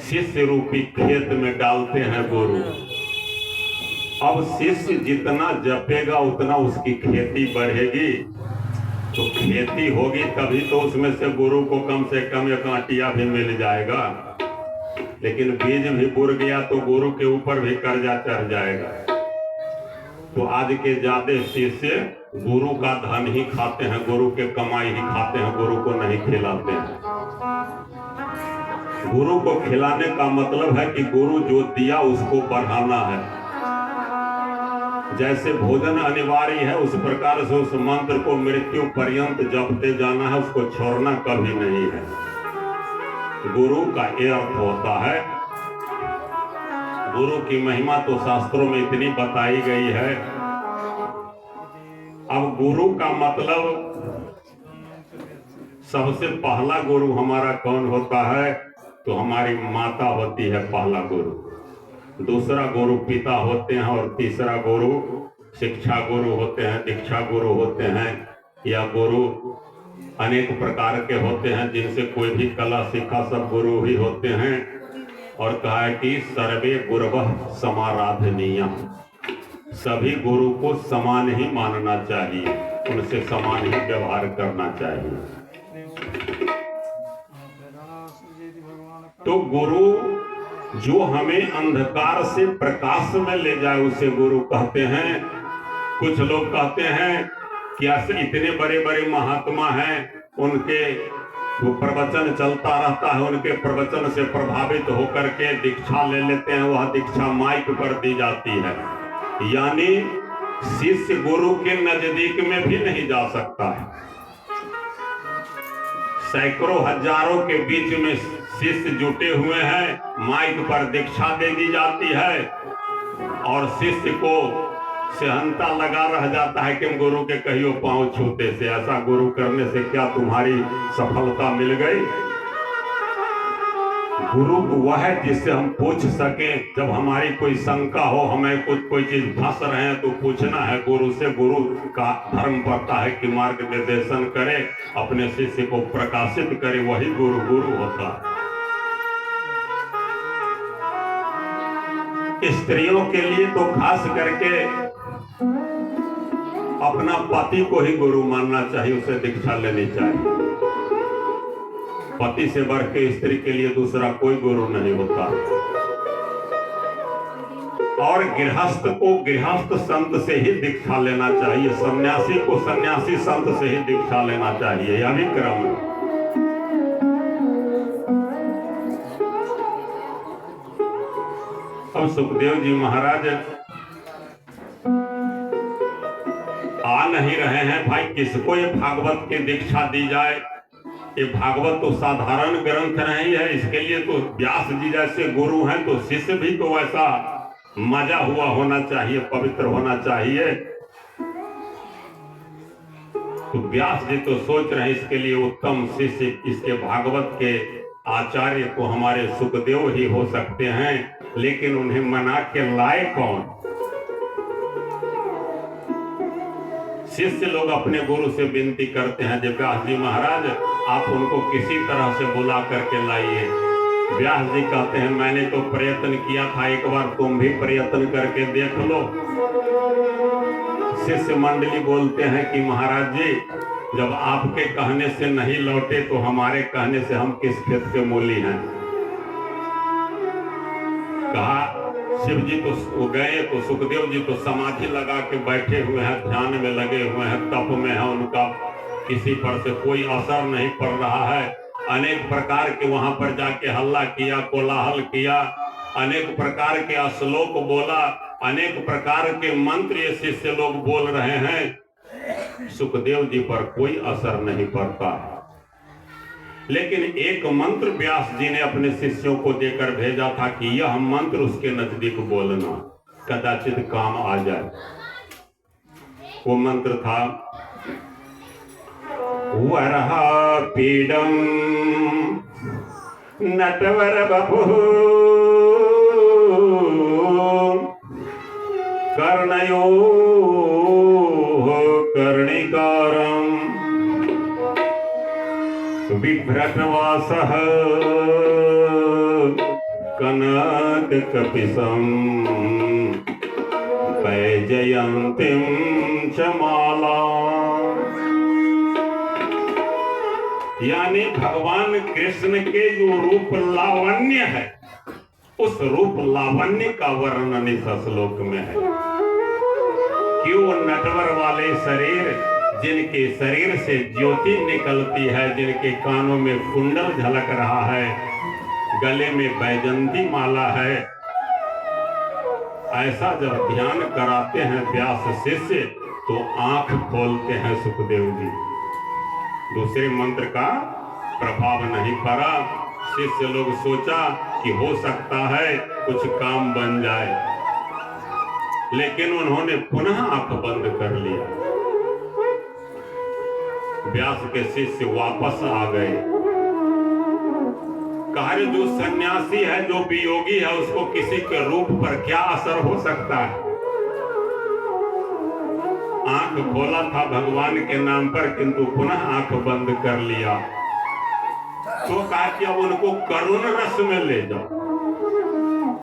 शिष्य रूपी खेत में डालते हैं गुरु। अब शिष्य जितना जपेगा उतना उसकी खेती बढ़ेगी, तो खेती होगी तभी तो उसमें से गुरु को कम से कम एक आटिया भी मिल जाएगा। लेकिन बीज भी बुर गया तो गुरु के ऊपर भी कर्जा चढ़ जाएगा। तो आज के ज्यादा शिष्य गुरु का धन ही खाते हैं, गुरु के कमाई ही खाते हैं, गुरु को नहीं खिलाते हैं। गुरु को खिलाने का मतलब है कि गुरु जो दिया उसको बढ़ाना है। जैसे भोजन अनिवार्य है उस प्रकार से उस मंत्र को मृत्यु पर्यंत जपते जाना है, उसको छोड़ना कभी नहीं है। गुरु का ये अर्थ होता है। गुरु की महिमा तो शास्त्रों में इतनी बताई गई है। अब गुरु का मतलब सबसे पहला गुरु हमारा कौन होता है? तो हमारी माता होती है पहला गुरु। दूसरा गुरु पिता होते हैं और तीसरा गुरु शिक्षा गुरु होते हैं, दीक्षा गुरु होते हैं, या गुरु अनेक प्रकार के होते हैं जिनसे कोई भी कला सीखा, सब गुरु ही होते हैं। और कहा है कि सर्वे गुरवः समाराधनीय, सभी गुरु को समान ही मानना चाहिए, उनसे समान ही व्यवहार करना चाहिए। तो गुरु जो हमें अंधकार से प्रकाश में ले जाए उसे गुरु कहते हैं। कुछ लोग कहते हैं कि ऐसे इतने बड़े बड़े महात्मा हैं, उनके वो प्रवचन चलता रहता है, उनके प्रवचन से प्रभावित होकर के दीक्षा ले लेते हैं, वह दीक्षा माइक पर दी जाती है। यानी शिष्य गुरु के नजदीक में भी नहीं जा सकता है। सैकड़ों हजारों के बीच में शिष्य जुटे हुए हैं, माइक पर दीक्षा दे दी जाती है और शिष्य को सेहनता लगा रह जाता है कि गुरु के कहियो पांव छूते से, ऐसा गुरु करने से क्या तुम्हारी सफलता मिल गई? गुरु वह है जिससे हम पूछ सके, जब हमारी कोई शंका हो, हमें कोई चीज फंस रहे हैं तो पूछना है गुरु से। गुरु का धर्म पड़ता है कि मार्ग निर्देशन करे, अपने शिष्य को प्रकाशित करे, वही गुरु होता है। स्त्रियों के लिए तो खास करके अपना पति को ही गुरु मानना चाहिए, उसे दीक्षा लेनी चाहिए। पति से बढ़ के स्त्री के लिए दूसरा कोई गुरु नहीं होता। और गृहस्थ को गृहस्थ संत से ही दीक्षा लेना चाहिए, सन्यासी को सन्यासी संत से ही दीक्षा लेना चाहिए, यह भी क्रम है। अब सुखदेव जी महाराज आ नहीं रहे हैं। भाई किसको ये भागवत की दीक्षा दी जाए? ये भागवत तो साधारण ग्रंथ नहीं है, इसके लिए तो व्यास जी जैसे गुरु हैं, तो शिष्य भी तो वैसा मजा हुआ होना चाहिए, पवित्र होना चाहिए। तो व्यास जी तो सोच रहे हैं इसके लिए उत्तम शिष्य, इसके भागवत के आचार्य तो हमारे सुखदेव ही हो सकते हैं, लेकिन उन्हें मना के लाए कौन? शिष्य लोग अपने गुरु से विनती करते हैं, जब व्यास जी महाराज आप उनको किसी तरह से बुला करके लाइए। व्यास जी कहते हैं मैंने तो प्रयत्न किया था, एक बार तुम भी प्रयत्न करके देख लो। शिष्य मंडली बोलते हैं कि महाराज जी जब आपके कहने से नहीं लौटे तो हमारे कहने से हम किस खेत के मूली हैं। कहा शिव जी तो गए तो सुखदेव जी तो समाधि लगा के बैठे हुए हैं, ध्यान में लगे हुए हैं, तप में है, उनका किसी पर से कोई असर नहीं पड़ रहा है। अनेक प्रकार के वहां पर जाके हल्ला किया, कोलाहल किया, अनेक प्रकार के श्लोक बोला, अनेक प्रकार के मंत्र ये शिष्य लोग बोल रहे हैं, सुखदेव जी पर कोई असर नहीं पड़ता है। लेकिन एक मंत्र व्यास जी ने अपने शिष्यों को देकर भेजा था कि यह मंत्र उसके नजदीक बोलना, कदाचित काम आ जाए। वो मंत्र था वरहा पीडम नटवर बपु कर्णयो कर्णिकारम बिभ्रतवासः कनक कपिशम वैजयंतीम च माला। यानी भगवान कृष्ण के जो रूप लावण्य है, उस रूप लावण्य का वर्णन इस श्लोक में है कि वो नटवर वाले शरीर, जिनके शरीर से ज्योति निकलती है, जिनके कानों में कुंडल झलक रहा है, गले में बैजंती माला है, ऐसा जब ध्यान कराते हैं व्यास शिष्य तो आंख खोलते हैं सुखदेव जी। दूसरे मंत्र का प्रभाव नहीं पड़ा। शिष्य लोग सोचा कि हो सकता है कुछ काम बन जाए, लेकिन उन्होंने पुनः आंख बंद कर लिया। व्यास के शिष्य वापस आ गए। कार्य जो सन्यासी है, जो वियोगी है, उसको किसी के रूप पर क्या असर हो सकता है। आंख खोला था भगवान के नाम पर, किंतु पुनः आंख बंद कर लिया। तो कहा कि अब उनको करुण रस में ले जाओ।